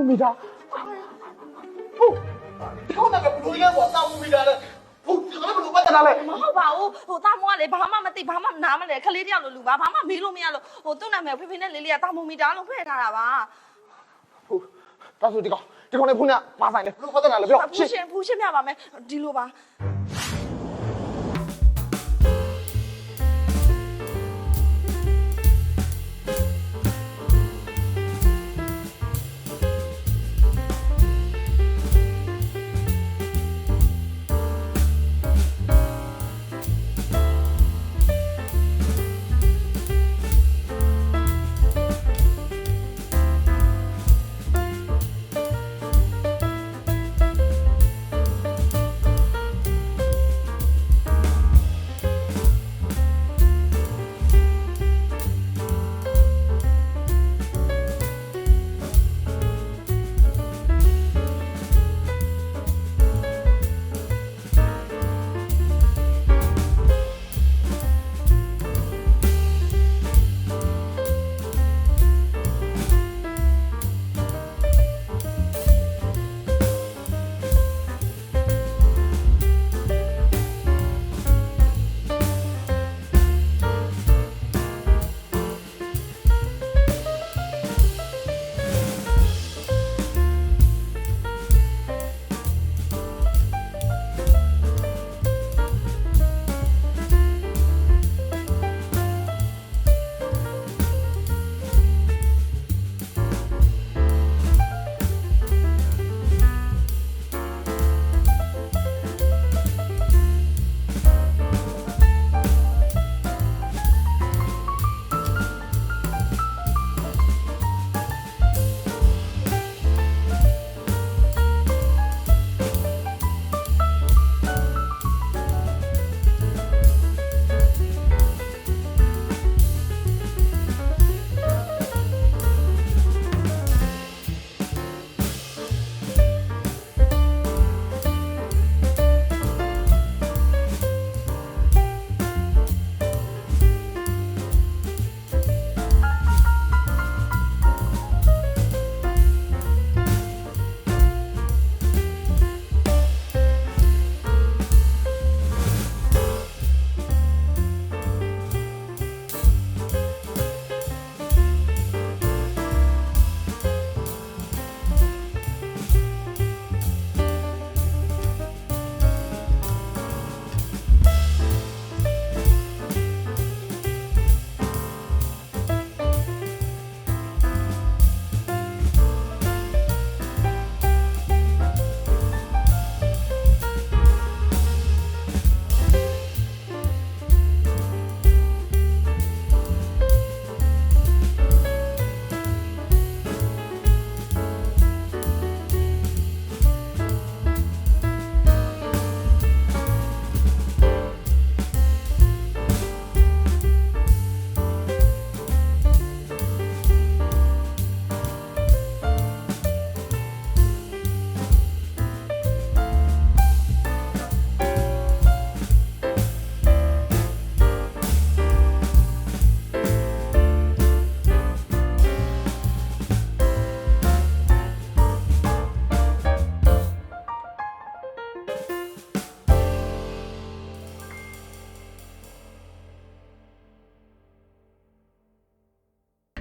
မီတာဟုတ်ဒီကောင်ကဘလို့လဲကွာတာမူမီတာလဲဟုတ်ဒီကောင်ကဘလို့ပတ်တာလဲမဟုတ်ပါဘူးဟိုတာမောကလည်းဘာမှမသိဘာမှနားမလဲခလေးတယောက်လိုလူပါဘာမှမေးလို့မရလို့ဟိုသူ့နာမည်ဖေဖေနဲ့လေးလေးကတာမူမီတာလို့ဖွဲ့ထားတာပါဟုတ်ဒါဆိုဒီကောင်နဲ့ဖုန်းကပါဆိုင်လေဘလို့ပတ်တာလဲပြောဖူးရှင်ပြပါမယ်ဒီလိုပါ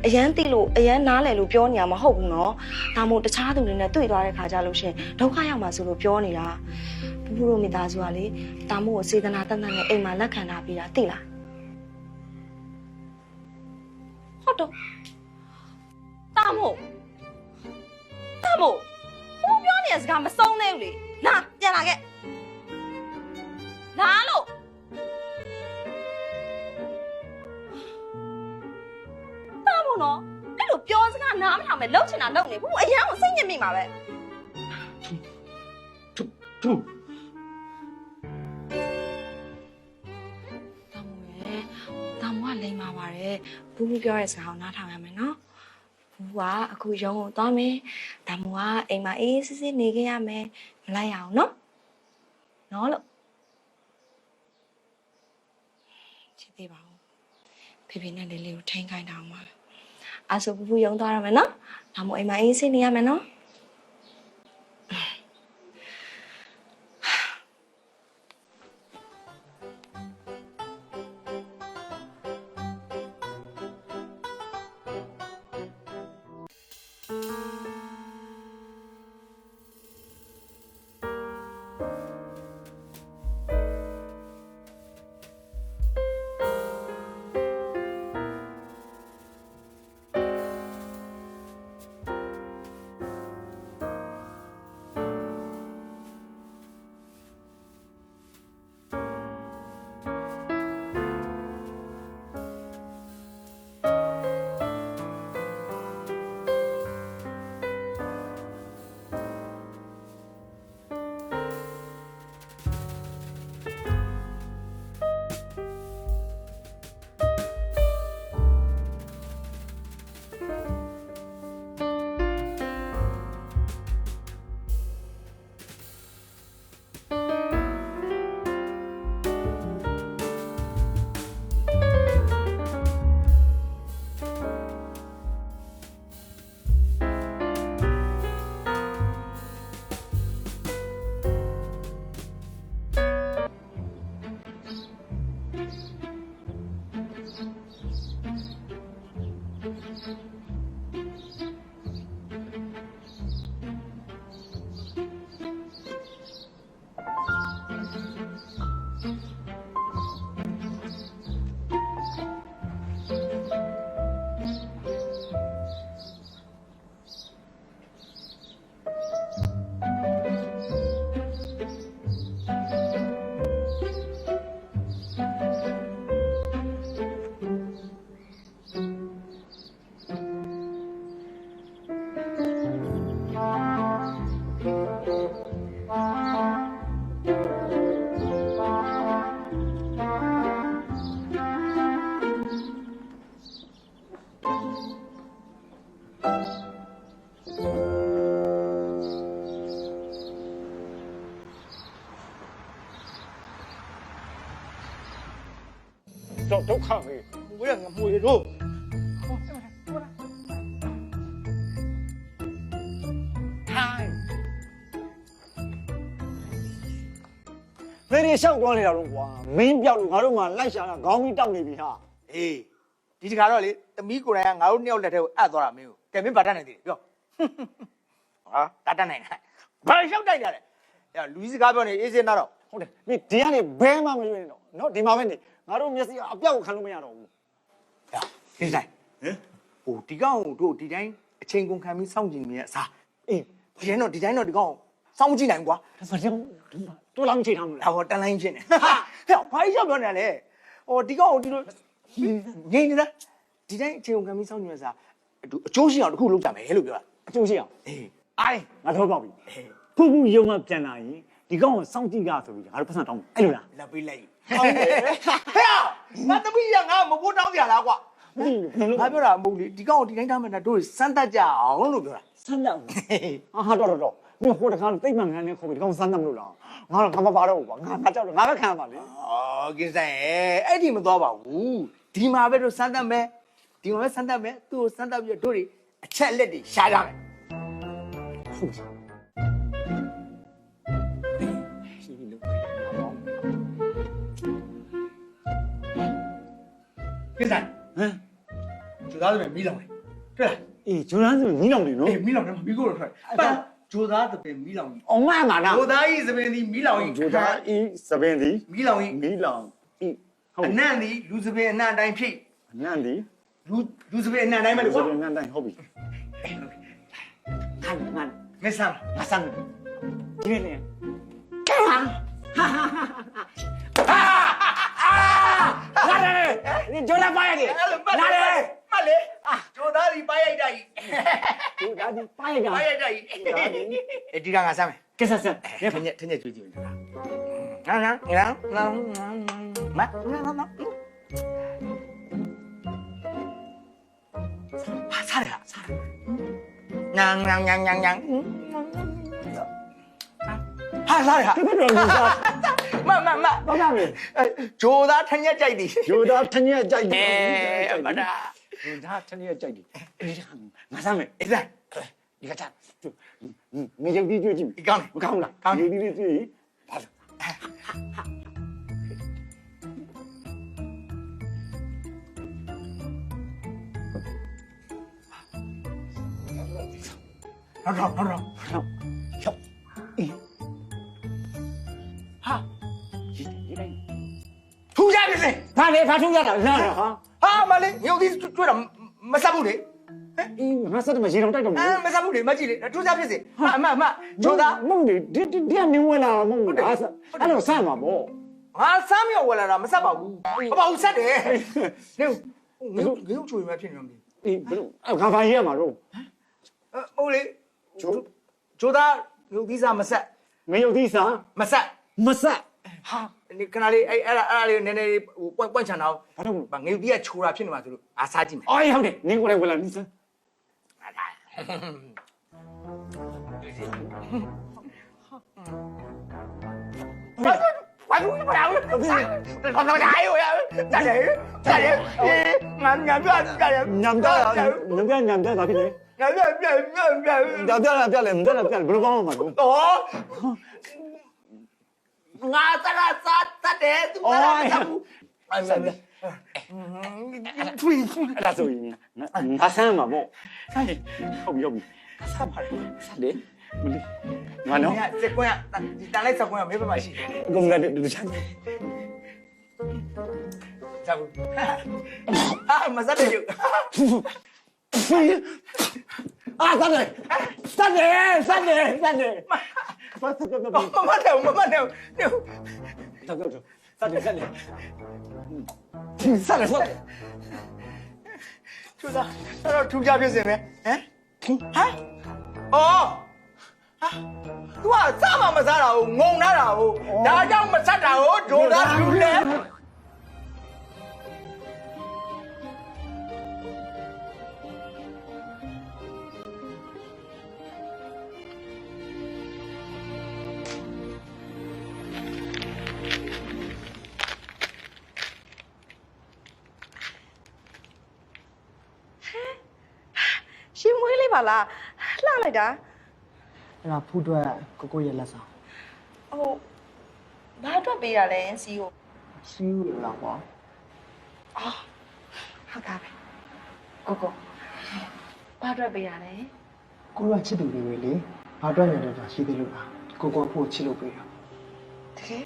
အရန်တိလို့အရန်နားလည်လို့ပြောနေရမှာမဟုတ်ဘူးနော်ဒါမို့တခြားသူတွေနဲ့တွေ့သွားတဲ့ခါကြလို့ရှင်ဒုက္ခရောက်မှာဆိုလို့ပြောနေတာဘုတို့မိသားစုကလေဒါမို့စေတနာတန်တန်နဲ့အိမ်မှာလက်ခံထားပြီးတာသိလားဟုတ်တော့ဒါမို့ဘုပြောနေတဲ့စကားမဆုံးသေးဘူးလေလာပြန်လာခဲ့လာလို့နော်အဲ့လိုပြောစကားနားမထောင်မဲ့လှုပ်ချင်တာလှုပ်နေဘူးအရန်ကိုစိတ်ညစ်မိမှာပဲထု တာမို့ကလိမ်ပါပါတယ်ဘူးပြောတဲ့စကားကိုနားထောင်ရမယ်နော်ဘူးကအခုရုံးကိုသွားမယ်တာမို့ကအိမ်မှာအေးစစ်စစ်နေခဲ့ရမယ်မလိုက်ရအောင်နော်လို့ချစ်သေးပါဦးဖေဖေနဲ့လေးလေးကိုထိန်းခိုင်းတာအောင်ပါအဲ့ဆိုဘူးရုံးသွားရမယ်နော်ဒါမို့အိမ်မှာအေးစစ်နေရမယ်နော်找都看没？我让我摸着。嗨，那你想光了龙光，没标路，我都嘛来想了，搞没到那边哈。အေးဒီတခါတော့လေသမီးကိုယ်တိုင်ကငါတို့နှစ်ယောက်လက်ထဲကိုအပ်သွားတာမင်းကိုကဲမင်းဗတ်တတ်နိုင်သေးတယ်ပြောဟာတတ်နိုင်တယ်ဘာလျှောက်တိုက်ကြလဲအဲလူကြီးစကားပြောနေအေးစင်းနာတော့ ဟုတ်တယ်ဒီဒီကနေဘဲမှမရွေးတော့နော်ဒီမှာပဲနေငါတို့မျက်စိအပြောက်ခံလို့မရတော့ဘူး ဟဲ့ခင်းဆိုင်ဟိုဒီကောင်တို့ဒီတိုင်းအချိန်ကုန်ခံပြီးစောင့်ကြည့်နေရဲ့အစားအေးဒီတိုင်းတော့ဒီကောင်စောင့်ကြည့်နိုင်ကွာ ဒါဆိုတော့တော်လားမချိန်ထားမ ဒါ လား ဟောတန်လိုင်းဖြစ်နေဟဲ့ဘာကြီးပြောနေလဲဟိုဒီကောင်ကိုဒီလိုငိမ့်နေတာဒီတိုင်းအချိန်ကုန်ခံပြီးစောင့်ကြည့်နေစားအကျိုးရှိအောင်တစ်ခုလုပ်ကြမယ်လို့ပြောတာ အကျိုးရှိအောင် အေး အိုင်ငါတော့ပေါက်ပြီခုခုရုံကပြန်လာရင်ဒီကောင်ကိုစောင့်ကြည့်ကြဆိုပြီးငါတို့ပတ်စံတောင်းအဲ့လိုလား လက်ပေးလိုက်ဟဲ့ငါသမီးကငါမဖို့တောင်းကြလားကွာ ငါပြောတာမဟုတ်လေဒီကောင်ကိုဒီတိုင်းထားမှန်းတို့စမ်းတတ်ကြအောင်လို့ပြောတာ စမ်းတော့ဟာတော့မင်းဟိုတခါတိတ်မှန်ငန်းနဲ့ခေါ်ပြီးဒီကောင်စမ်းတယ်မလို့လားငါတော့ငါမပါတော့ဘူးကွာငါကြောက်တော့ငါပဲခံရပါလေ အော်ကင်းဆိုင်အဲ့ဒီမသွားပါဘူးဒီမှာပဲတို့စမ်းတတ်မယ်ဒီမှာပဲစမ်းတတ်မယ်သူ့ကိုစမ်းတတ်ပြီးတို့တွေအချက်လက်တွေရှာကြမယ် ဟုတ်ပါရှိပြီလို့ ကင်းဆိုင် ဟမ် ကျိုးသားသမီးမီးလောင်တယ်တွေ့လား အေးဂျိုးလန်းဆိုမီးလောင်နေနော် အေးမီးလောင်တယ်မီးကိုတော့ထွက်ပန်းကျိုးသားသမီးမီးလောင်ကြီး အောင်မမာနာ ကျိုးသားကြီးသမီးဒီမီးလောင်ကြီး ဂျိုးသားအေးစပင်းဒီ မီးလောင်ကြီး မီးလောင်အေးဟုတ် အနံ့ဒီလူသမီးအနံ့တိုင်းဖြစ် နန်းဒီ လူသမီးအနံ့တိုင်းပဲလို့ စ ကွာ ပင်းနန်းတိုင်းဟုတ်ပြီငါ မဆမ်း ငါစမ်းဒီလေလာတယ်ဒီဂျိုးလာပါရတယ် အဲ့လိုမှတ် လာတယ် မှတ်လေကျိုးသားဒီပါရိုက်တာကြီး ဒီဒါဒီပါရက ပါရိုက်တာကြီးဒီကငါစမ်းမယ် ကဲဆက်ဆက် ထင်းညက်ကျွေးကြည့်မယ်နော်မပါစားရစားညံဟာစားရ ဒီဘက်တော့လူစား မ တော့ပါမယ် ဂျိုသားထင်းညက်ကြိုက်သည် ဂျိုးသားထညက်ကြိုက်တယ် မဒါ ဂျိုးသားထညက်ကြိုက်တယ်အေးငါစမ်းမယ် အေးစား ဒီကချာမင်းရုပ်ကြီးကြည့်ကြည့် ဒီကောင်း မကောင်းလား ကောင်း ဒီဒီကြည့် နောက်တော့ 跳，哎，ဟာ 一来， ထူကြပြီစေ 他出家了，让哈， ဟာမလေးငုံသီးတွေ့တော့မဆက်ဘူးလေ 哎，俺说他妈系统带着 အဲ 我， မဆက်ဘူးလေမကြည့်လေထူကြဖြစ်စေအမဂျိုသား 梦的，这明白了，梦的，俺那啥嘛不， ငါစမ်းမြောက်ဝယ်လာတာမဆက်ပါဘူးဘာဘူးဆက်တယ်နေငုံချွေမှဖြစ်နေမှာ 哎，不是，俺翻页嘛都， ဟုတ်လေဂျိုသားငုံသီးစားမဆက် 没有第三， မဆက် 没事， ဟာဒီခဏလေးအဲ့လေးနည်းနည်းဟိုပွန့်ချန်တော့ 反正， ငုံသီးကချိုတာဖြစ်နေမှာဆိုလို့အားစားကြည့်မယ် 哎呀，好的，你过来过来，你说， ဘာလို့မလာဘူးဘာသာတိုင်းရောတယ်ငါညံပြကြတယ် 娘家，娘家咋的嘞？ ငါပြ 掉了，不是帮我嘛都， တော့ငါတရစားတတ်သူမလာဘူးအဲ့ဒါထွေး 那所以，他三嘛不，好不要不， စားပါလေ 啥的，没得，完了。 စက်ကွန်းဒီတန်လိုက်စက်ကွန်းမေးပါမရှိ 公家的都抢， စားဘူးအာမစားတယ် 啊，三的，မမတယ်မမတယ် 三的，ထူစားတော့ထူကြဖြစ်စင်ပဲဟမ်အော်ဟာသူကစားမှမစားတာကိုငုံလာတာကိုဒါကြောင့်မဆက်တာကိုဂျိုသားလူလဲ ရှင်မွေးလေးပါလားလှလိုက်တာ အဲ့ဒါဖူးအတွက်ကိုကိုရဲ့လက်ဆောင် ဟိုဘာအတွက်ပေးရလဲစီကို စီးဦးလာပေါ့ အော်ဟုတ်တာပဲကိုကိုဘာအတွက်ပေးရလဲ ကိုကချစ်သူတွေပဲလေဘာအတွက်ညာတော့ရှိသေးလို့လားကိုကိုဖို့ချစ်လို့ပေးတာ တကယ်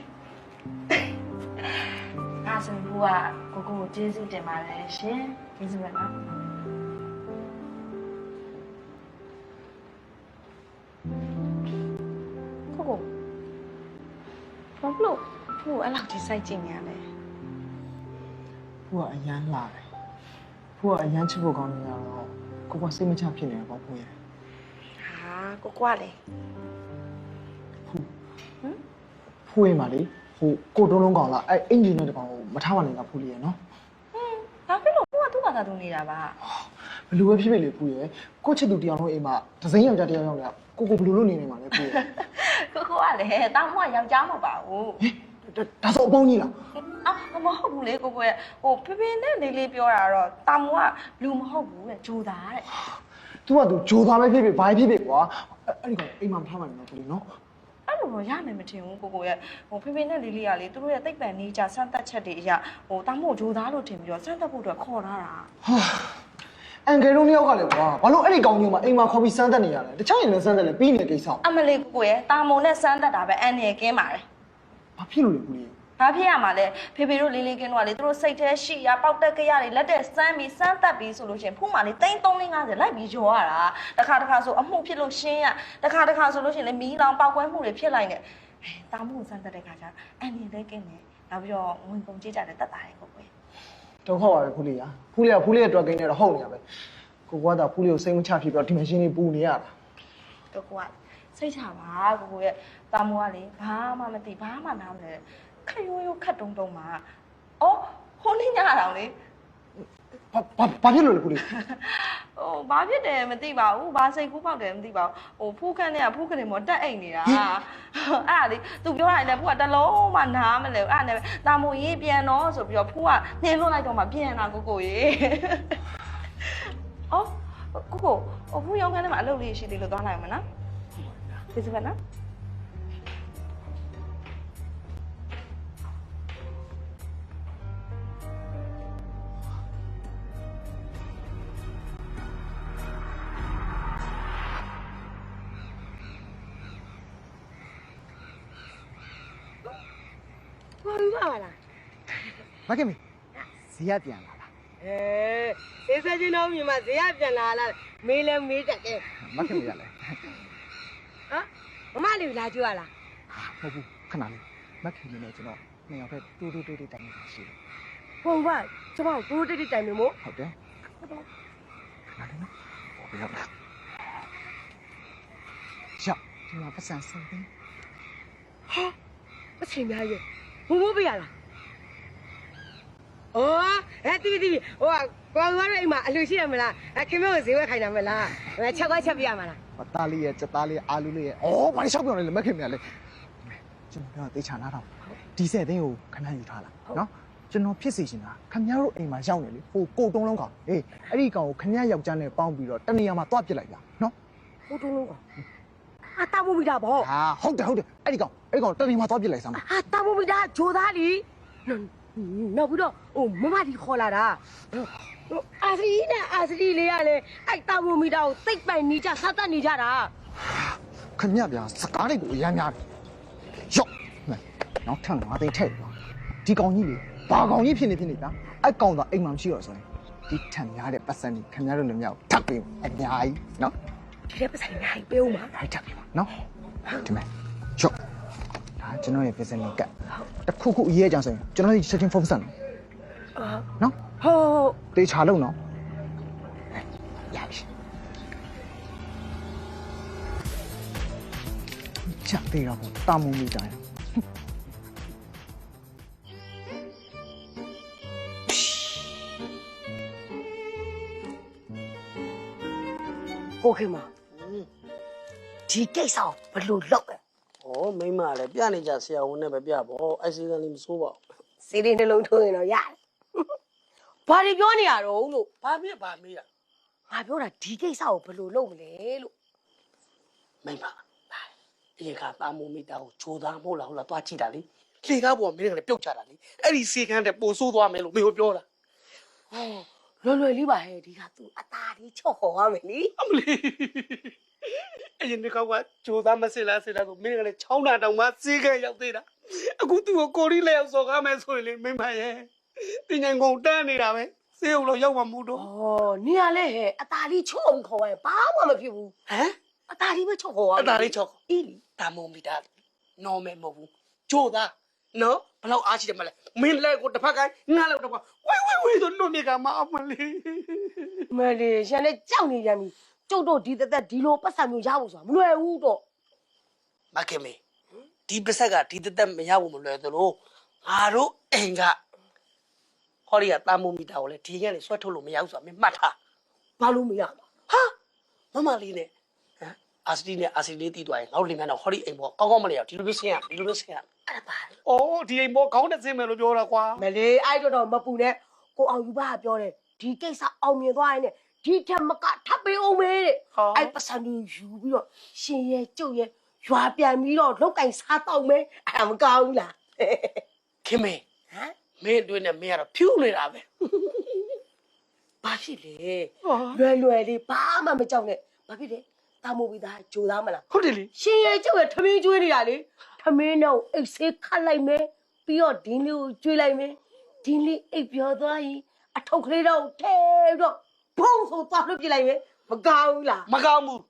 ငါဆိုဘူးကကိုကိုကိုကျေးဇူးတင်ပါတယ်ရှင်ကျေးဇူးပဲနော်ကိုကိုဘာလို့ကိုအဲ့လောက်ထိစိုက်ကြည့်နေရလဲ ဖူးကအရန်လာတယ်ဖူးကအရန်ချစ်ဖို့ကောင်းနေရတော့ကိုကစိတ်မချဖြစ်နေတာပေါ့ဖူးရဲ့ ဟာကိုကိုကလေ ဖူးရဲ့မှာလေဟိုကိုတုံးလုံးကောင်လားအဲ့အင်ဂျင်နဲ့တကောင်ကိုမထားပါနဲ့ကဖူးလေးရဲ့နော် ဘာဖြစ်လို့ကိုကသူ့ဘာသာသူနေတာပါ ဘလူပဲဖြစ်ဖြစ်လေဖူးရဲ့ကိုချစ်သူတယောက်လုံးအိမ်မှာဒဇိန်ယောက်ျားတယောက်ယောက်နဲ့ကိုဘလူလို့နေနေမှာလေဖူးရဲ့ ကိုကိုကလည်းတာမွားယောက်ျားမဟုတ်ပါဘူး ဒါဆိုအပေါင်းကြီးလား အော်မဟုတ်ဘူးလေကိုကိုရဲ့ဟိုဖေဖေနဲ့လေးလေးပြောတာတော့တာမွားကလူမဟုတ်ဘူးတဲ့ဂျိုသားတဲ့ သူကသူဂျိုသားပဲဖြစ်ဖြစ်ဘာဖြစ်ဖြစ်ကွာအဲ့ဒီကောင်အိမ်မှာမထားပါနဲ့နော်ဖူးလေးနော် အဲ့လိုတော့ရမယ်မထင်ဘူးကိုကိုရဲ့ဟိုဖေဖေနဲ့လေးလေးကလေသူတို့ရဲ့တိတ်ပံနေကြစမ်းသက်ချက်တွေအရာဟိုတာမို့ဂျိုသားလို့ထင်ပြီးတော့စမ်းသက်ဖို့အတွက်ခေါ်ထားတာ ဟာအန်ကယ်တို့နှစ်ယောက်ကလည်းကွာဘာလို့အဲ့ဒီကောင်ကြီးမှာအိမ်မှာခေါ်ပြီးစမ်းသက်နေရလဲတခြားရင်လည်းစမ်းသက်လဲပြီးနေတဲ့ကိစ္စ အမလေးကိုကိုရဲ့တာမုံနဲ့စမ်းသက်တာပဲအန်နေကင်းပါတယ် ဘာဖြစ်လို့လဲကူကြီး ဘာဖြစ်ရမှာလဲဖေဖေတို့လေးလေးကင်းတော့လေသူတို့စိတ်แท้ရှိရပေါက်တက်ကြရတယ်လက်တဲ့စမ်းပြီးစမ်းသက်ပြီးဆိုလို့ရှိရင်ဖူးမာလေး350လိုက်ပြီးရောရတာတစ်ခါဆိုအမှုဖြစ်လို့ရှင်းရတစ်ခါဆိုလို့ရှိရင်လေမီးလောင်ပေါက်ကွဲမှုတွေဖြစ်လိုက်နေတာမှုစမ်းသက်တဲ့ခါကျအန်နေလည်းကင်းတယ်နောက်ပြီးတော့ဝင်ကုန်ကြည့်ကြတယ်တက်တာတယ်ကိုကို ဒုက္ခပါပဲဖူးလေးကဖူးလေးရဲ့တွက်ကိန်းနဲ့တော့ဟုတ်နေရပဲကိုကဖူးလေးကိုစိတ်မချဖြစ်ပြီးတော့ဒီမရှင်လေးပူနေရတာ တော့ကိုကစိတ်ချပါကိုကိုရဲ့တာမိုးကလေဘာမှမသိဘာမှနားမလဲခက်ရိုးခက်တုံတုံမှာအော်ဟိုနေ့ညတောင်လေ ဘာဖြစ်လို့လဲဖူးလေး ဟိုဘာဖြစ်တယ်မသိပါဘူးဘာစိတ်ကူးပေါက်တယ်မသိပါဘူးဟိုဖူးခန်းနဲ့ဖူးခန်းနဲ့မတက်အိမ်နေတာအဲ့ဒါလေသူပြောရတယ်ဖူးကတလုံးမှနားမလဲအဲ့ဒါနဲ့တာမိုးရေးပြန်တော့ဆိုပြီးတော့ဖူးကနှင်းလွတ်လိုက်တော့မှပြန်လာကိုရေအော်ကိုဖူးရောင်းခန်းထဲမှာအလုပ်လေးရှိသေးလို့သွားလိုက်မနော်ကျေးဇူးပဲနော် ယူပါလား မခင်မေဈေးရပြန်လာလား စေးစချင်းတော့မြင်မှာဈေးရပြန်လာလားမေးလဲမေးတတ်တယ် မခင်မေရလဲ ဟမ်မမလေးလာကြွရလား ဟုတ်ဘူးခဏလေးမခင်မေနဲ့ကျွန်တော်နှစ်ယောက်တည်းတူတူတိုင်နေတာရှိတယ် ပုံပါကျမတို့တိတိတိုင်မယ်မို့ ဟုတ်တယ်ခဏလေးနော်ဟောရောက်လာရောက်ဒီမှာပတ်စံစမ်းတယ် ဟာအချိန်များရဲ့ဘုံဘပေးရလားအော်တီးဟိုကောင်ကတော့အိမ်မှာအလူရှိရမလားခင်ဗျကိုဈေးဝယ်ခိုင်းတာမလားချက်ခွဲချက်ပြရမလား တားလေးရဲ့စက်သားလေးအာလူလေးရဲ့အော်ဘာလို့ရှောက်ပြောနေလဲမခင်မေကလေကျွန်တော်တေချာနားတော့ဒီဆက်သိန်းကိုခဏယူထားလားနော်ကျွန်တော်ဖြစ်စီရှင်တာခမရတို့အိမ်မှာရောက်နေလေဟိုကိုတုံးလုံးကောင်အေးအဲ့ဒီကောင်ကိုခမရယောက်ျားနဲ့ပေါင်းပြီးတော့တနေရာမှာတွားပစ်လိုက်ဗျာနော် ဟိုတုံးလုံးကောင်တာမိုမီတာဗော ဟာဟုတ်တယ်အဲ့ဒီကောင်တနေရာမှာတွားပစ်လိုက်စမ်းပါ တာမိုမီတာဂျိုသားလीနောက်ပြီးတော့ဟိုမမဒီခေါ်လာတာအာစီလေးရလေအဲ့တာမိုမီတာကိုတိတ်ပိုင်နေကြစားတတ်နေကြတာ ခမရဗျာစကားတွေကိုအရမ်းများတယ်ရော့နောက်ထပ်5သိန်းထည့်ပါဒီကောင်ကြီးလေဘာကောင်ကြီးဖြစ်နေဗျာအဲ့ကောင်တော့အိမ်မှာမရှိတော့ဆိုရင်ဒီထံများတဲ့ပတ်စံကြီးခမရတို့လည်းမြောက်ထပ်ပေးအများကြီးနော် ဒီတဲ့ပတ်စံညာပေးဦးမှာ လိုက်ထပ်ပေးပါနော်ဒီမဲ့ရော့ဒါကျွန်တော်ရဲ့ business ကတခုခုအရေးအကြောင်းဆိုရင်ကျွန်တော်ဒီ setting focus နော် ဟုတ် တေချာလုံးနော်ရပြီချက်သေးတော့တာမုံမိတိုင်း ကိုခင်မဒီကိစ္စကိုဘယ်လိုလုပ်လဲ ။ဩမိမလည်းပြနေကြဆရာဝန်နဲ့ပဲပြပေါ့။အိုက်စီကလေးမစိုးပါဘူး စီးလေးနှလုံးထိုးရင်တော့ရတယ်ဘာတွေပြောနေရတော့လို့ ။ဘာဖြစ်ပါမေးရ ငါပြောတာဒီကိစ္စကိုဘယ်လိုလုပ်မလဲလို့ ။မိမ။အရင်ကတာမိုမီတာကိုဂျိုသားမို့လားဟုတ်လားသွားကြည့်တာလေ။လေကားပေါ်မင်းကလည်းပြုတ်ချတာလေ။အဲ့ဒီစီကန်းတဲ့ပိုဆိုးသွားမယ်လို့မေကိုပြောတာ ဟောလွယ်လေးပါဟဲ့ဒီကသူအသားလေးချော့ခေါ်ရမယ်လေ ။အမလီ။အရင်ကဂျိုသားမစစ်လားဆိုမင်းကလည်းချောင်းတာတောင်မှစီကန်းရောက်သေးတာ။အခုသူ့ကိုကိုရီလက်ရောက်စော်ကားမယ်ဆိုရင်လေမိမရဲ့တင်ញံကုန်တန်းနေတာပဲ။စေးုံတော့ရောက်မှမို့တော့ ဩနေရလဲဟဲ့အသားလေးချော့ခေါ်ရဘာမှမဖြစ်ဘူး ဟမ် အသားလေးပဲချော့ခေါ်ရ အသားလေးချော့ အေး တာမိုမီတာ normal မဟုတ်ဘူးဂျိုသားနော်ဘလောက်အားရှိတယ်မလဲမင်းလက်ကိုတစ်ဖက်ကငါလက်တစ်ဖက်ဝေးဆိုနှုတ်မြေကမှာအမလေး မလေးရှန်နဲ့ကြောက်နေကြပြီကျုပ်တို့ဒီသက်ဒီလိုပတ်စံမျိုးရဖို့ဆိုတာမလွယ်ဘူးတော့ မခင်မေဒီပစက်ကဒီတက်မရဘူးမလွယ်သလိုငါတို့အိမ်ကဟော်ရီကတာမိုမီတာကိုလည်းဒီကနေဆွဲထုတ်လို့မရဘူးဆိုတာမင်းမှတ်ထား ဘာလို့မရမှာ ဟာမလေးနဲ့ဟမ်အာစီတီနဲ့အာစီလေးတီးသွားရင်ငါတို့လင်မယားတော့ဟော်ရီအိမ်ပေါ်ကောင်းကောင်းမလဲရဒီလိုမျိုးဆင်းရဒီလိုမျိုးဆင်းရ အဲ့ဒါပါလေ အော်ဒီအိမ်ပေါ်ခေါင်းနဲ့ဆင်းမယ်လို့ပြောတာကွာ မလေးအဲ့တော့မပူနဲ့ကိုအောင်ယူပါကပြောတယ်ဒီကိစ္စအောင်မြင်သွားရင်ဒီထက်မကထပ်ပေးအောင်မေးတဲ့အဲ့ပတ်စံတွေယူပြီးတော့ရှင်ရဲ့ကျုပ်ရဲ့ရွာပြန်ပြီးတော့လောက်ကင်စားတော့မယ်အဲ့ဒါမကောင်းဘူးလား ခင်မေ ဟမ် မင်းအတွင်းနဲ့မင်းကတော့ဖြူးနေတာပဲ ဘာဖြစ်လဲလွယ်လေးဘာမှမကြောက်နဲ့ဘာဖြစ်လဲတာမိုးပြီးသားဂျိုသားမလား ဟုတ်တယ်လေ ရှင်ရဲ့ကျုပ်ရဲ့ထမင်းကျွေးနေတာလေထမင်းတော့အိတ်ဆေးခတ်လိုက်မယ်ပြီးတော့ဒင်းလေးကိုကျွေးလိုက်မယ်ဒင်းလေးအိတ်ပြောသွားရင်အထုပ်ကလေးတော့ထဲတော့ဘုံဆိုသွားလွှတ်ပြလိုက်မယ်မကောင်းဘူးလား မကောင်းဘူး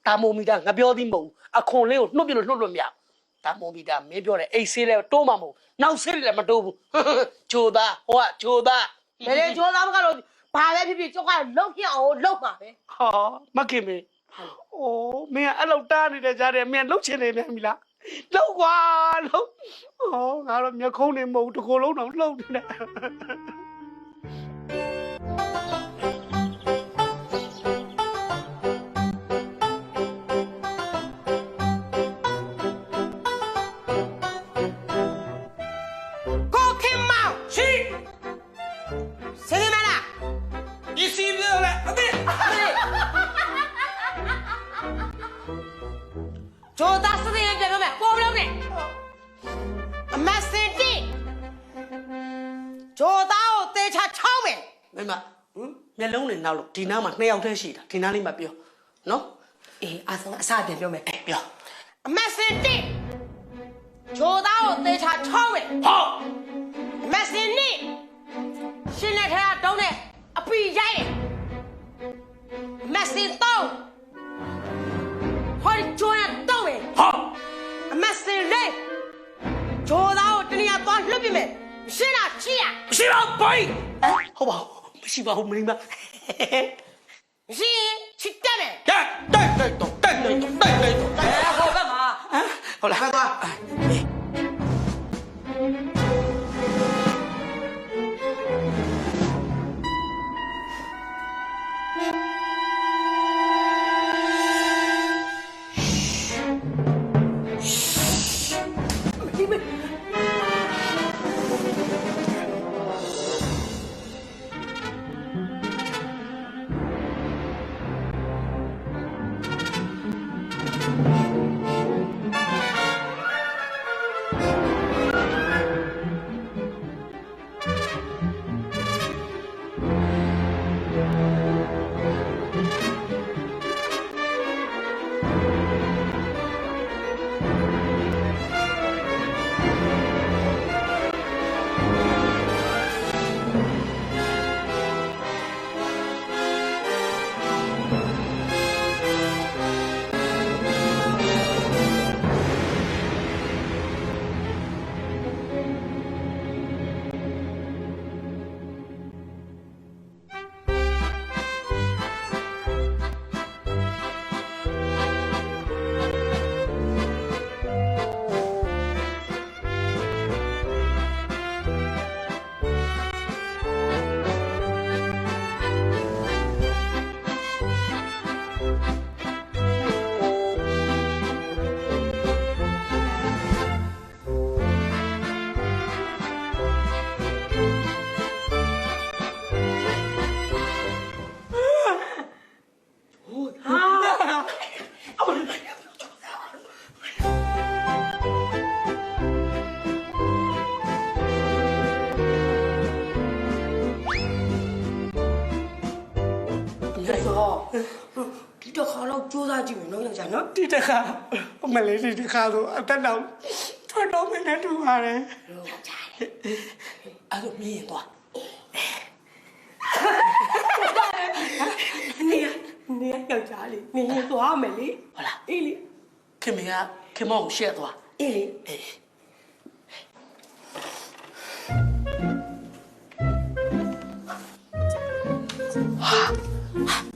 တာမိုမီတာငါပြောသည်မဟုတ်ဘူးအခွန်လေးကိုနှုတ်ပြလို့မရတာမိုမီတာမင်းပြောတယ်အိတ်ဆေးလဲတိုးမှာမဟုတ်နောက်ဆေးလည်းမတိုးဘူးဂျိုသားဟိုကဂျိုသား မလေးဂျိုသားမကတော့ဘာပဲဖြစ်ဖြစ်ကျုပ်ကလုံပြအောင်လုံပါပဲ ဟာမခင်မေအိုးမင်းအဲ့လောက်တားနေတဲ့ကြားတယ်မင်းလှုပ်ချင်နေပြန်ပြီလားလှုပ်ကွာလှုပ်ဟောငါတော့မျက်ခုံးနေမဟုတ်တစ်ကိုယ်လုံးတော့လှုပ်နေတယ် ကိုခင်မောင် ရှိ စေမလား ဒီစီပြောလဲအမေ ဂျိုသားစတဲ့ပြန်ပြောမယ်ကိုမလုံးနဲ့အမစင်တီဂျိုသားကိုတေချာချောင်းမယ် မင်းမမျက်လုံးနဲ့နောက်လို့ဒီနားမှာ2ယောက်တည်းရှိတာဒီနားလေးမှာပြောနော် အေးအဆောင်အစပြန်ပြောမယ် ပြော အမစင်တီ ချိုသားကိုသေချာချောင်းမယ် 好， မက်စင်နီရှင်းတဲ့ထဲကတုံးနဲ့အပီရိုက်တယ်မက်စင်တော့ဟောဒီကျွမ်းတော့မယ် 好， အမက်စင်လေးချိုသားကိုတနည်းသွားလွတ်ပြမယ်ရှင်းတာချီရ 西老伯，好不好？不西吧，我没明白。 မရှိရင်ချစ်တက်မယ် 对对对对对对对对对。 ဟိုဘက်မှာ 好了，快快。 ဒီတစ်ခါတော့ကြိုးစားကြည့်မယ်နော်ယောက်ျားနော် ဒီတခါမလေးဒီတခါဆိုအသက်တော့ထွက်တော့မနဲ့တူပါတယ် ယောက်ျား အဲ့လိုမြင်သွား နေယောက်ျားလေးနေရင်သွားမယ်လေ ဟုတ်လား အေးလေ ခင်မကခင်မောင်ရှက်သွား အေးလေ အေး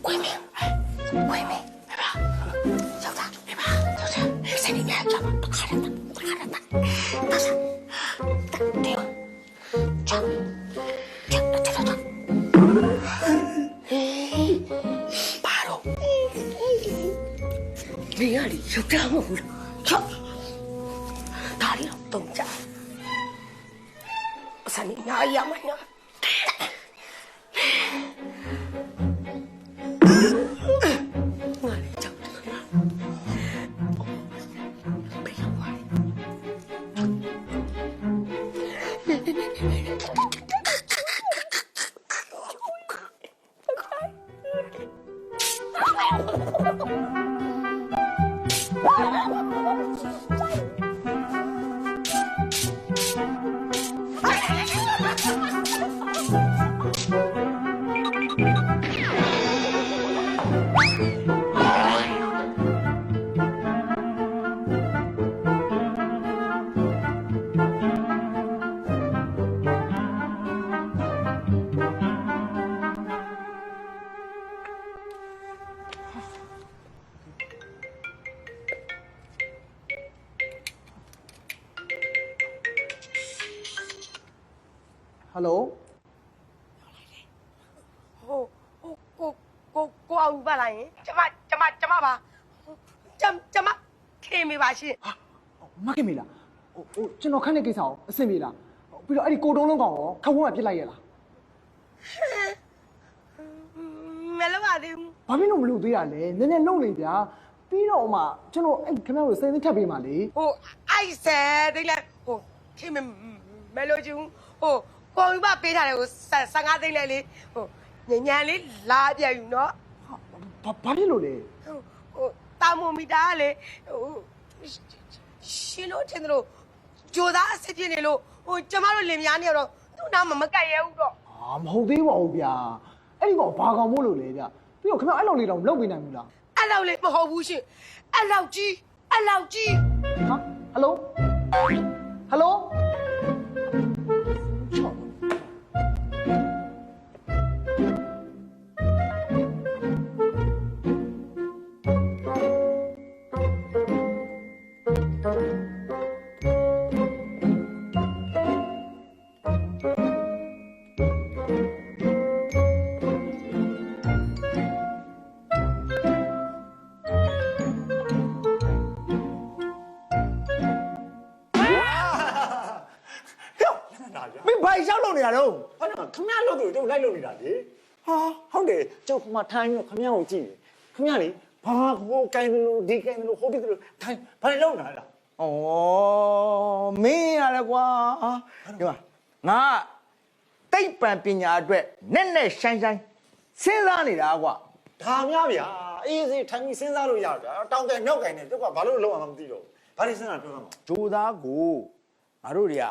ကွေးမယ်ကွေးမယ်ဟဲ့ပါယောက်ျားဟဲ့ပါယောက်ျားစနေညကြောက်တခါရတာဒါစားတေးချောပါတော့ဒီရည်ယောက်ျားမဟုတ်ဘူးချောဒါရီတော့တုံးကြစနေညရမညာဟယ်လို ကိုအောင်ပါလားယင်ကျမပါကျမခင်မေပါရှင် မခင်မေလားဟိုကျွန်တော်ခန့်တဲ့ကိစ္စကိုအဆင်ပြေလားပြီးတော့အဲ့ဒီကိုတုံးလုံးကောင်ရောခဝန်းမှာပြစ်လိုက်ရလား မလုပ်ပါသေးဘူး ဘာဖြစ်လို့မလုပ်သေးရလဲနည်းနည်းလုံနေဗျာပြီးတော့မှကျွန်တော်အဲ့ခင်ဗျားတို့စိတ်သိထပ်ပေးပါလေ ဟိုအိုက်ဆယ်တိတ်လဲဟိုခင်မေမလို့ချင်ဟိုကိုအောင်ပါပေးထားတယ်ဟို15သိန်းလဲလေဟိုညံလေးလာပြယူနော် ဘာဖြစ်လို့လဲ ဟိုတာမိုမီတာကလေဟိုရှင်တို့ထင်တယ်လို့ ဂျိုသားအစ်စ်ဖြစ်နေလို့ဟိုကျမတို့လင်မယားနေတော့သူ့နားမကတ်ရဘူးတော့ အာမဟုတ်သေးပါဘူးဗျာအဲ့ဒီကောင်ဘာကောင်မို့လို့လဲဗျပြီးတော့ခင်ဗျအဲ့လောက်လေးတော့လုပ်ပေးနိုင်ဘူးလား အဲ့လောက်လေးမဟုတ်ဘူးရှင်အဲ့လောက်ကြီး ဟာဟယ်လိုဟယ်လိုချောမင်းဘာရှောက်လုပ်နေရတော့ ဟုတ်တယ်ခမရလို့သူတို့လိုက်လို့နေတာလေဟာဟုတ်တယ်ကျုပ်ကမှထိုင်းပြီးခမရကိုကြည့်နေခမရလေဘာဟိုကိုင်းလို့ဒီကိုင်းလို့ဟိုဒီလို့ထိုင်းဘာလဲလုံးနေတာလား ဩမင်းရတယ်ကွာဒီမှာငါတိတ်ပံပညာအတွက်နဲ့ရှိုင်းစဉ်းစားနေတာကွာ ဒါများဗျာအေးစေးထိုင်းပြီးစဉ်းစားလို့ရတာတောင်းတယ်နှောက်ကိုင်းနေကျုပ်ကဘာလို့လုံးအောင်မသိတော့ဘာလို့စဉ်းစားပြောရမှာ ဂျိုသားကိုငါတို့တွေက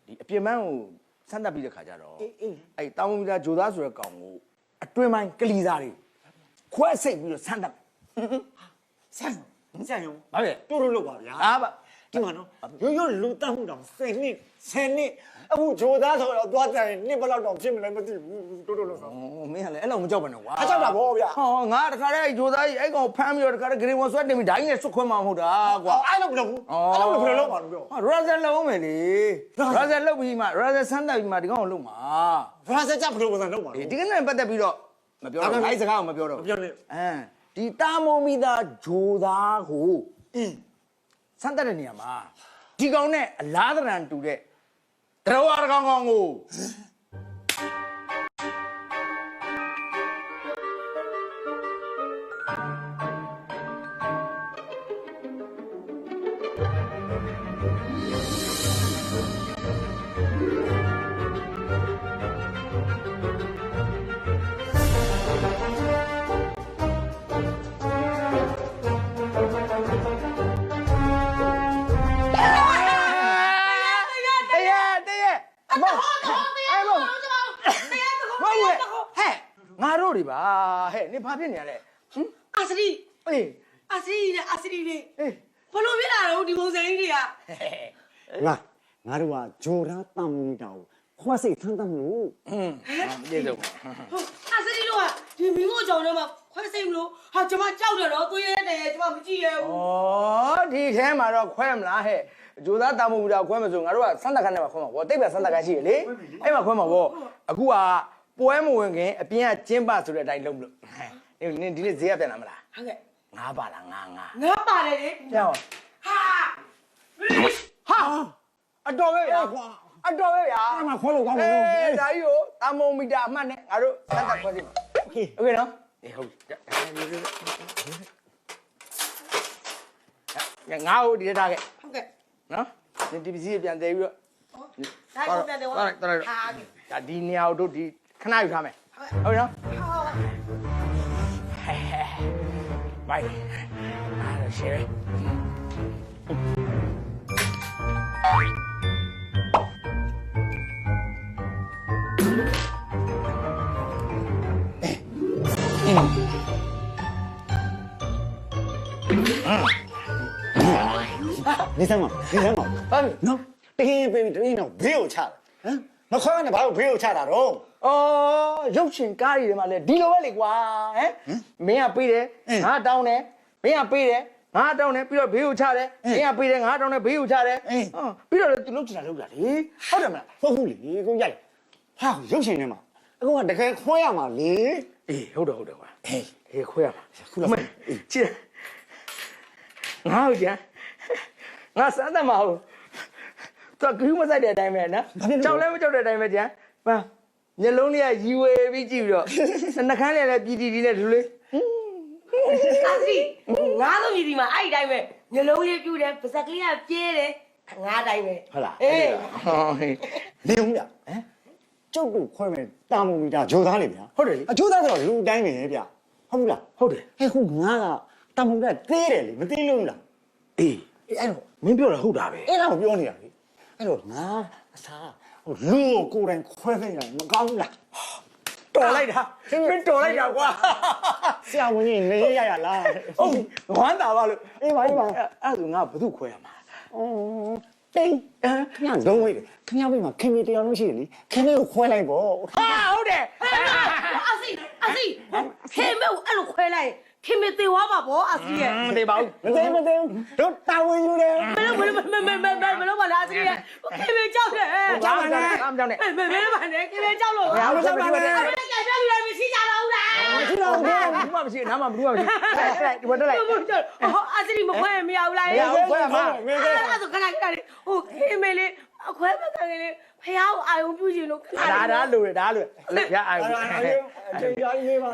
ဒီအပြစ်မန်းကိုဆန်းတက်ပြီးတဲ့ခါကျတော့အဲ့တောင်းမီတာဂျိုသားဆိုတဲ့ကောင်ကိုအတွင်းပိုင်းကလီစားတွေခွဲစိတ်ပြီးတော့ဆန်းတက် ဆန်းရုံ ဘာလဲ တို့လို့ပါဗျာ အာဗ ဒီမှာနော်ရိုးလူတက်မှုတောင်10နှစ်အခုဂျိုသားဆိုတော့သွားတယ်နှစ်ဘယ်လောက်တောင်ဖြစ်မလဲမသိဘူးတို့လို့ဆို မင်းကလည်းအဲ့လိုမကြောက်ပါနဲ့ကွာ အကြောက်တာဗောဗျာ ဟောငါတခါတည်းအဲ့ဂျိုသားကြီးအဲ့ကောင်ဖမ်းပြီးတော့တခါတည်းဂရင်ဝန်ဆွဲတင်ပြီးဒိုင်းနဲ့ဆွတ်ခွဲမှာမဟုတ်တာကွာ အဲ့လိုမလုပ်ဘူးအဲ့လိုဘယ်လိုလုပ်မှာလဲပြော ရာဇယ်လုံးမယ်လေရာဇယ်လုံးပြီးမှရာဇယ်ဆန်းတက်ပြီးမှဒီကောင်ကိုလုံးမှာ ဘာစကြဘယ်လိုပုံစံလုပ်မှာလဲ ဒီကနေ့ပတ်သက်ပြီးတော့မပြောတော့အဲ့စကားကိုမပြောတော့ ပြောနေ ဒီတာမုံမီသားဂျိုသားကိုဆန်းတက်တဲ့နေရာမှာဒီကောင်နဲ့အလားတရံတူတဲ့တရဝါကောင်ကိုငါတို့တွေပါဟဲ့နင်ဘာဖြစ်နေရလဲ အာစရီ အေး အာစရီနဲ့အာစရီလေး အေး ဘလို့ဖြစ်လာတော့ဒီပုံစံကြီးတွေက ငါတို့ကဂျိုရာတမ်မီတာကိုခွာစိတ်ထမ်းတမ်းလို့ ပြေဆုံး အာစရီတို့ကဒီမင်းကိုကြောင်ထဲမှာခွဲစိတ်မလို့ဟာကျွန်မကြောက်တယ်တော့သွေးရဲတယ်ကျွန်မမကြည့်ရဘူး ဩဒီထဲမှာတော့ခွဲမလားဟဲ့ဂျိုသားတာမုံမီတာခွဲမဆိုငါတို့ကဆန်းတက်ခန်းထဲမှာခွဲမှာဗောတိတ်ပဲဆန်းတက်ခန်းရှိရလေအဲ့မှာခွဲမှာဗောအခုကပွဲမဝင်ခင်အပြင်ကကျင်းပဆိုတဲ့အတိုင်းလုံးမလို့နင်ဒီနေ့ဈေးရပြန်လာမလား ဟုတ်ကဲ့ ငါပါလားငါ ငါပါတယ်လေ ပြောင်း ဟာ ဟာအတော်ပဲဗျာအတော်ပဲဗျာ အဲ့မှာခွာလို့ကောင်းတယ် အေးဒါကြီးကိုတာမုံမီတာအမှတ်နဲ့ငါတို့ဆန်းတက်ခွဲစီမှာ โอเค โอเคနော်အေးဟုတ်ငါ့ကိုဒီထားခဲ့ ဟုတ်ကဲ့ နော်ဒီပစ္စည်းပြန်သေးပြီးတော့ ဒါကိုပြန်တယ်ဝါဟာ ဒါဒီနေရာကိုတို့ဒီခဏယူထားမယ်ဟုတ်နော်ဘိုင်အားရရှယ်နေစမ်းမဘာလို့ နော်တင်းပေးပြီးတင်းတော့ဘေးကိုချတယ်ဟမ်မခွာနဲ့ဘာလို့ဘေးကိုချတာတော့ အော်ရုပ်ရှင်ကားတွေမှာလဲဒီလိုပဲလေကွာဟမ်မင်းကပေးတယ်ငါတောင်းတယ်မင်းကပေးတယ်ငါတောင်းတယ်ပြီးတော့ဘေးကိုချတယ်မင်းကပေးတယ်ငါတောင်းတယ်ဘေးကိုချတယ်ပြီးတော့သူလုပ်ချင်တာလုပ်တာလေဟုတ်တယ်မလား ဟုတ်ဘူးလေကိုရိုက်ဟာရုပ်ရှင်ထဲမှာအခုကတကယ်ခွာရမှာလေ အေးဟုတ်တယ်ကွာအေးခွဲရမှာခုနကချစ်ငါ့ကိုကြာငါစမ်းတယ်မဟုတ်တော့ကူးမဆိုင်တဲ့အတိုင်းပဲနော်ကြောက်လဲမကြောက်တဲ့အတိုင်းပဲကြာဟာမျက်လုံးလေးကရီဝဲပြီးကြည့်ပြီးတော့နှခမ်းလေးလည်းပြည်တီနဲ့ဒီလိုလေး အာစရီငါတို့ပြည်ဒီမှာအဲ့ဒီတိုင်းပဲမျိုးလုံးလေးပြူတယ်ပါဇက်ကလေးကပြဲတယ်ငါတိုင်းပဲ ဟုတ်လား အေး ဟောဟေး နေဦးဗျဟမ်ကျုပ်ကိုခွဲမယ်တာမုံမီတာဂျိုသားလေဗျာ ဟုတ်တယ်လေ အဂျိုသားဆိုတော့လူတိုင်းပဲဗျဟုတ်ဘူးလား ဟုတ်တယ် ဟဲ့ခုငါကတာမုံမီတာသေးတယ်လေမသေးလို့လား အေး အဲ့တော့ မင်းပြောတာဟုတ်တာပဲ အဲ့ဒါကိုပြောနေတာလေ အဲ့တော့ငါအစားလူကိုကိုယ်တိုင်ခွဲသိနေတာမကောင်းဘူးလား တော်လိုက်တာမင်းတော်လိုက်တာကွာ ဆရာဝန်ကြီးနေရလား ဟုတ်ဝမ်းသာပါလို့ အေးပါအေးပါ အဲ့ဒါငါဘသူ့ခွဲရမှာ တိတ်ခင်ဗျာလုံးဝေးတယ်ခင်ဗျားဘေးမှာခင်မီတရားလုံးရှိတယ်လေခင်လေးကိုခွဲလိုက်ပေါ့ ဟာဟုတ်တယ် အစီခေမဲကိုအဲ့လိုခွဲလိုက်ခေမဲသေးသွားပါဗောအစီရဲ့ မသေးပါဘူး မသိဘူးတို့တာဝန်ယူတယ် မလို့ပါလားအစီရဲ့ခေမဲကြောက်တယ် ကြောက်ပါနဲ့အမကြောက်နဲ့ မပါနဲ့ခေမဲကြောက်လို့ ဘယ်အောင်ကြောက်ပါနဲ့ အဲ့ဒါကြိုက်တယ်လူတွေမရှိကြတော့ဘူးလား မရှိတော့ဘူးဘာမှမရှိနားမှာဘူးမှမရှိဒီဘက်တက်လိုက် အစီမခွဲမရဘူးလား မရဘူးခွဲမှာ အဲ့ဒါဆိုခဏလေးဟိုခေမဲလေးအခွဲမကန်လေးဖះကိုအာယုံပြုချင်လို့ခဏ ဒါလိုရရအာယု တရားရေးပါ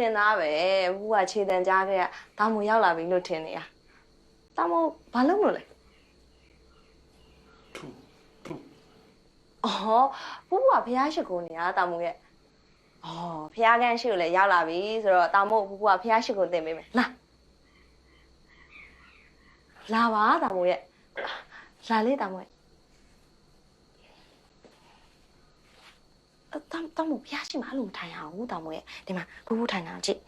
ထင်သားပဲဘူးကခြေတံကြားခဲ့တာမို့ရောက်လာပြီလို့ထင်နေရတာမို့ဘာလုပ်လို့လဲအော်ဘူးကဖះရှိခိုးနေတာတာမို့ရဲ့အော်ဖះကန်းရှိကိုလည်းရောက်လာပြီဆိုတော့တာမို့ဘူးကဖះရှိကိုတင်ပေးမယ်လာပါတာမို့ရဲ့လာလေတာမို့တမဖျားရှိမှအဲ့လိုမထိုင်အောင်ဘူးတမရဲ့ဒီမှာဘူးထိုင်တာကြည့်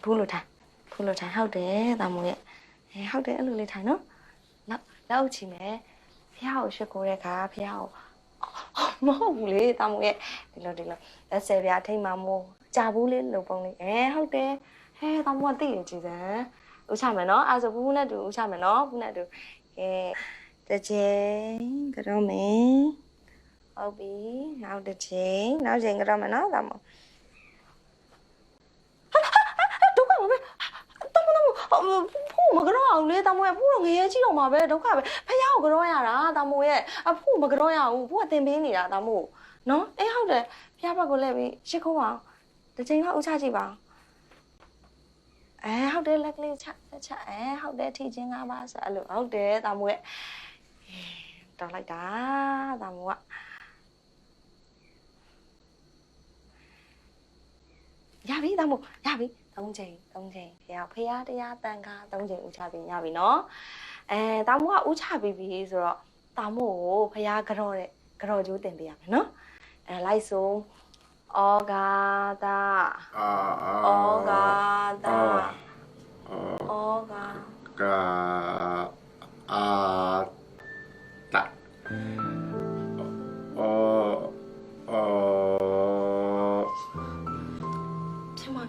ဘူးလိုထိုင်ဟုတ်တယ်တမရဲ့ဟုတ်တယ်အဲ့လိုလေးထိုင်နော်လောက်ချီမယ်ဖျားကိုရှစ်ကိုတဲ့ခါဖျားကိုမဟုတ်ဘူးလေတမရဲ့ဒီလိုလက်ဆယ်ပြားထိတ်မှမိုးကြာဘူးလေးလုံပုံလေးဟုတ်တယ်တမကသိရကြည်စမ်းဥချမယ်နော်အဲ့ဆိုဘူးနဲ့တူဥချမယ်နော်ဘူးနဲ့တူတစ်ချိန်ကတော့မယ်ဟုတ်ပြီနောက်တစ်ချိန်ကတော့မနော်ဒါမဒုက္ခပါပဲတမဖို့မကြောက်အောင်လေတမရဲ့ဖို့တော့ငရဲကြီးတော့မှာပဲဒုက္ခပဲဖះကိုကြောရတာတမရဲ့ဖို့မကြောရဘူးဖို့ကတင်ပေးနေတာတမနော်ဟုတ်တယ်ဖះဘက်ကိုလဲပြီးရှစ်ခိုးအောင်တစ်ချိန်တော့ဥချကြည့်ပါဟုတ်တယ်လက်ကလေးချဟုတ်တယ်ထီချင်း၅ပါးဆိုအဲ့လိုဟုတ်တယ်တမရဲ့တော်လိုက်တာတမကရပြီတမို့ရပြီ3ချိန်ဖះတရားတန်ခါ3ချိန်ဥချပြီးရပြီနော်တမို့ကဥချပြီးပြီဆိုတော့တမို့ကိုဖះကြောတဲ့ကြောကျိုးတင်ပေးရမယ်နော်လိုက်ဆိုဩဃာတဩဃာတဩဃာကာအာတ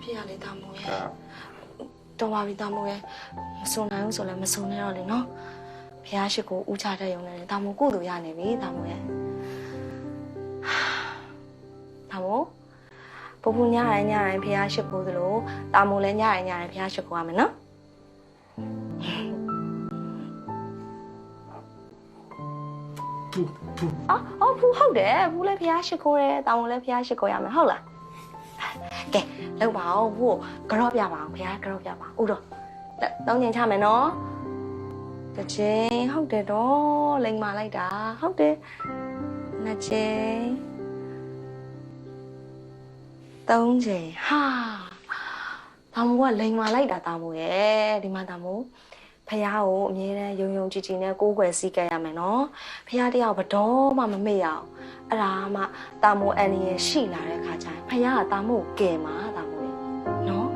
ဖြစ်ရလေတမို့ရဲ့တော်ပါပြီတမို့ရဲ့မစုံနိုင်ဘူးဆိုလည်းမစုံနဲ့တော့လေနော်ဖះရှိကိုဥချတဲ့ရုံနဲ့တမို့ကိုယ်တို့ရနေပြီတမို့ရဲ့တမို့ပူညတိုင်းဖះရှိကိုသလိုတမို့လည်းညတိုင်းဖះရှိကိုရမယ်နော်ဖူဟုတ်တယ်ဖူလည်းဖះရှိကိုတယ်တမို့လည်းဖះရှိကိုရမယ်ဟုတ်လား ကဲလောက်ပါအောင်ဖို့ကြော့ပြပါအောင်ဖေကြော့ပြပါဦးတော့တောင်းကျင်ချမယ်နော်တစ်ချိန်ဟုတ်တယ်တော့လိမ်မာလိုက်တာဟုတ်တယ်နှစ်ချိန်သုံးချိန်ဟာတာမိုးကလိမ်မာလိုက်တာတာမိုးရဲ့ဒီမှာတာမိုးဖះကိုအမြဲတမ်းယုံယုံကြည်ကြည်နဲ့ကိုးကွယ်စည်းကပ်ရမယ်နော်ဖះတယောက်ဘတော်မှမမေ့ရအောင်အဲ့ဒါမှတာမိုးအန်နီရဲ့ရှိလာတဲ့ခါကျရင်ဖះကတာမိုးကိုကယ်မှာတာမိုးရဲ့နော်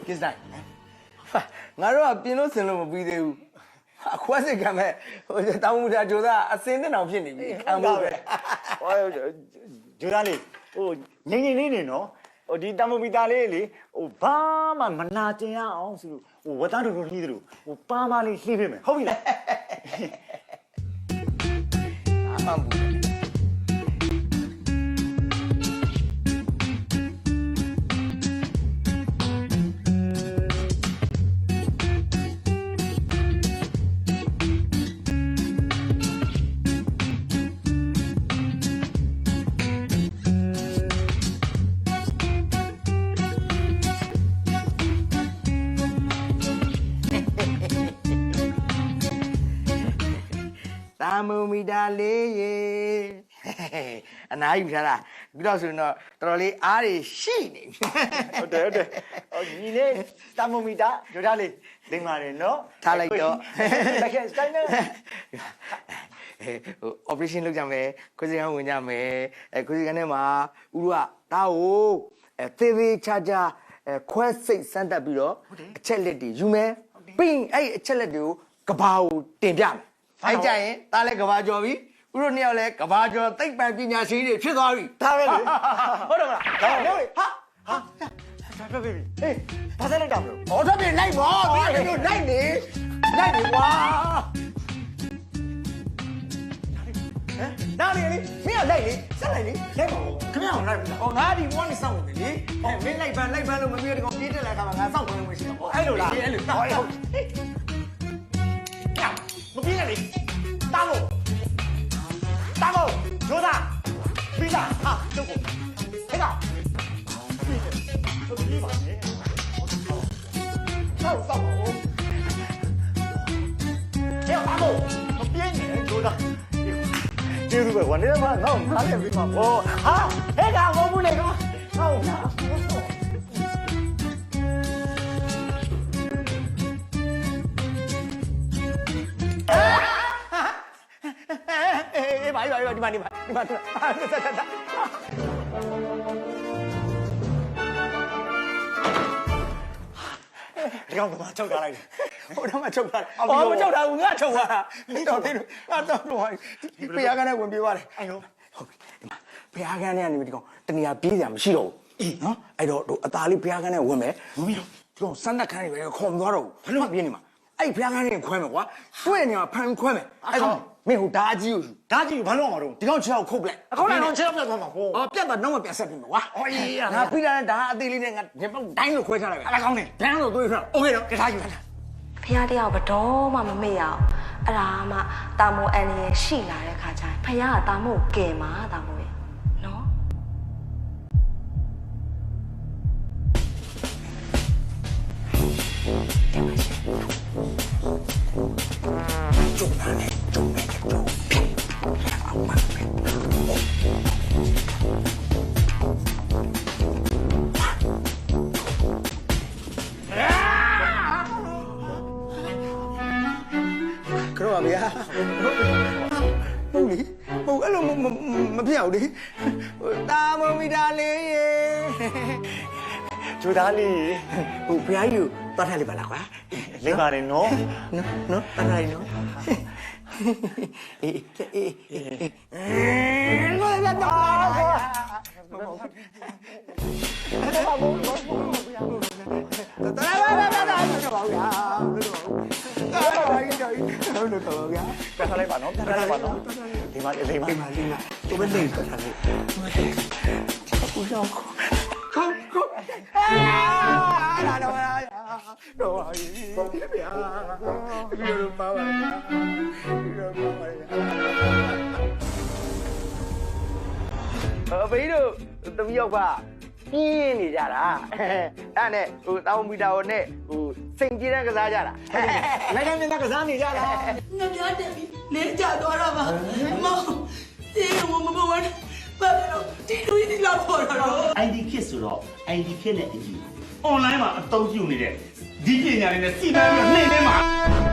ကိစ္စငါတို့ကပြင်းလို့စင်လို့မပြီးသေးဘူးအခွက်စစ်ခံမဲ့တောင်းမူတာဂျိုသားအစင်းတဲ့အောင်ဖြစ်နေပြီခံဖို့ပဲဟိုဂျိုသားလေးဟိုငိမ့်လေးနေနော်ဟိုဒီတမမီတာလေးလေဟိုဘာမှမနာကျင်ရအောင်ဆိုလို့ဟိုဝတ်သားတို့လိုနှီးတယ်လို့ဟိုပါမလေးလှီးပေးမယ်ဟုတ်ပြီလားအမှန်ဘူးတာမူမီတာလေးရေအနားယူထားတာပြီးတော့ဆိုရင်တော့တော်တော်လေးအားတွေရှိနေပြီဟုတ်တယ်ဟုတ်တယ်ဟိုညီလေးတမမီတာဂျိုသားလေးလိမ့်ပါတယ်နော်ထားလိုက်တော့တကယ်စတိုင်းနဲ့ဟို operation လုပ်ကြမယ်ခွေးစကန်ဝင်ကြမယ်ခွေးစကန်ထဲမှာဥရောကတားကိုသေးသေးချာချာခွဲစိတ်စမ်းတက်ပြီးတော့အချက်လက်တွေယူမယ်ပြီးအဲ့အချက်လက်တွေကိုကဘာကိုတင်ပြမယ်အဲ့ကြရင်တားလဲကဘာကျော်ပြီဥရောနှစ်ယောက်လဲကဘာကျော်သိပ္ပံပညာရှင်တွေဖြစ်သွားပြီဒါပဲလေဟုတ်တယ်မလားဒါလေဟာဒါပဲပြီဟေးဘာသာလိုက်တာမလို့ဟောတော့ပြင်လိုက်ပါမင်းတို့လိုက်နေကွာနားလေမင်းကလိုက်လေဆက်လိုက်လေလိုက်ပါဦးခင်ဗျားလိုက်ပြီဟောငါဒီဘောနေစောင့်နေတယ်လေမင်းလိုက်ပန်းလို့မပြီးတော့ပြေးတက်လာခါမှာငါစောင့်နေမှရှိတော့အဲ့လိုလားအဲ့လိုဟုတ်မပြေးနဲ့လေတာမို့ဂျိုသားပြီးလားဟာတို့ကိုဟဲ့ကောင်ပြေးပါနဲ့ဆောက်ဟဲ့တာမို့မပြေးနဲ့ဂျိုသားကျေးဇူးပဲဝန်နေမှာငါ့ကိုအားရပြီးမှာဘောဟာဟဲ့ကောင်ဘောဘူးလေကောင်ဟောနာဒီမှာဒီကောင်ကချုပ်ထားလိုက်တယ်ဟိုတော့မှချုပ်ထားတယ်အော်မချုပ်ထားဘူးငါချုပ်သွားတာတော်သေးလို့ငါတော့ဘုရားကန်းနဲ့ဝင်ပြေးသွားတယ်အဲ့လိုဟုတ်ပြီဒီမှာဘုရားကန်းနဲ့ကနေဒီကောင်တနေရာပြေးစရာမရှိတော့ဘူးနော်အဲ့တော့အသားလေးဘုရားကန်းနဲ့ဝင်မယ်ဝင်ပြီးတော့ဒီကောင်စမ်းတက်ခန်းတွေပဲခေါ်မသွားတော့ဘူးဘယ်လိုမှပြေးနေမှာအဲ့ဘုရားကန်းနဲ့ခွဲမယ်ကွာတွေ့နေမှာဖမ်းခွဲမယ်အဲ့ကောင်မင်းဟိုဓာကြီးကိုဘာလို့အောင်မတော့ဒီကောင်6ယောက်ခုတ်ပလိုက်အခုလည်းတော့6ယောက်ပြတ်သွားမှာဟိုပြတ်သွားတော့မပြတ်ဆက်ပြီကွာအော်အေးငါပြီးလာတဲ့ဓာအသေးလေးနဲ့ငါတိုင်းလို့ခွဲထားလိုက်ပဲအဲ့ဒါကောင်းတယ်ဒန်းလို့တွေးထားโอเคတော့ထားယူလိုက်ဖះတယောက်ဘတော်မှမမေ့ရအောင်အဲ့ဒါမှတာမိုးအန်နီရဲ့ရှိလာတဲ့ခါကျရင်ဖះကတာမိုးကိုကယ်မှာတာမိုးရဲ့နော်ကျုံလာတယ်ကျုံအောင်ပါကတော့ဗျာဟုတ်လေဟုတ်အဲ့လိုမဖြစ်အောင်လေတာမမီတာလေးရေ ဂျိုသားလေး ဟိုဖះကြီးကိုသွားထားလိုက်ပါလားကွာ လေးပါတယ်နော် နော်သွားထားလိုက်နော်အေးလာတော့ပြထားလိုက်ပါနော်ဒီမှာလေးပါသူမလေးသွားထားလိုက်ကိုရောက်ခေါလာတော့တော့ဗျာဒီလိုပါပါဘေးတို့သမီးယောက်ပါပြင်းနေကြတာအဲ့နဲ့ဟိုတောင်းမီတာကိုနဲ့ဟိုစိန်ကြီးတဲ့ကစားကြတာ နိုင်ငံမျက်ကစားနေကြတာ ငါများတယ်ပြီနေကြတော့တော့ပါမောင်တေးမမမဝတ်ဘာလို့ဒီလိုဒီလောက်ပေါ်တော့ ID kit ဆိုတော့ ID kit နဲ့အတူ online မှာအသုံးပြုနေတဲ့ဒီပညာတွေနဲ့စီမံပြီးနှိမ့်နေမှာ